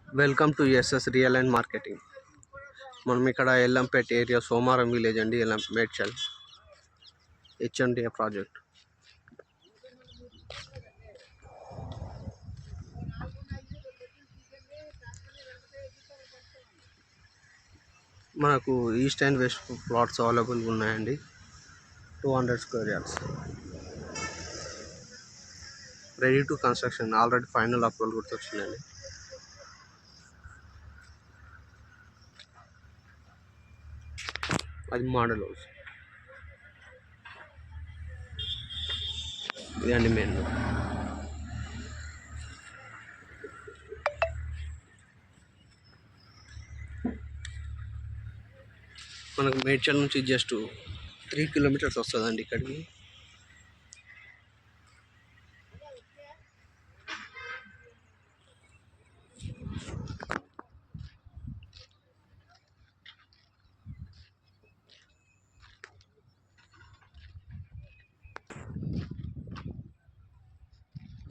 Welcome to SS real and marketing. మనం ఇక్కడ Ellampet area Somaram village అండి, మేడ్చల్ హెచ్ఎండిఏ ప్రాజెక్ట్. మనకు ఈస్ట్ అండ్ వెస్ట్ ప్లాట్స్ అవైలబుల్గా ఉన్నాయండి. 200 square yards ready to construction, already final approval కూడా వచ్చిందండి. అది మోడల్ హౌస్, ఇదండి మెయిన్. మనకు మేడ్చల్ నుంచి జస్ట్ 3 కిలోమీటర్స్ వస్తుందండి ఇక్కడికి.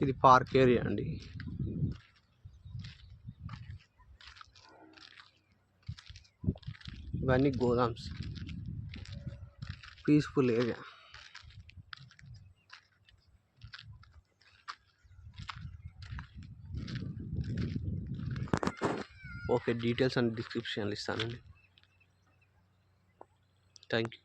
ఇది పార్క్ ఏరియా అండి. ఇవన్నీ godowns, peaceful area. Okay, details and డిస్క్రిప్షన్లు ఇస్తానండి. Thank you.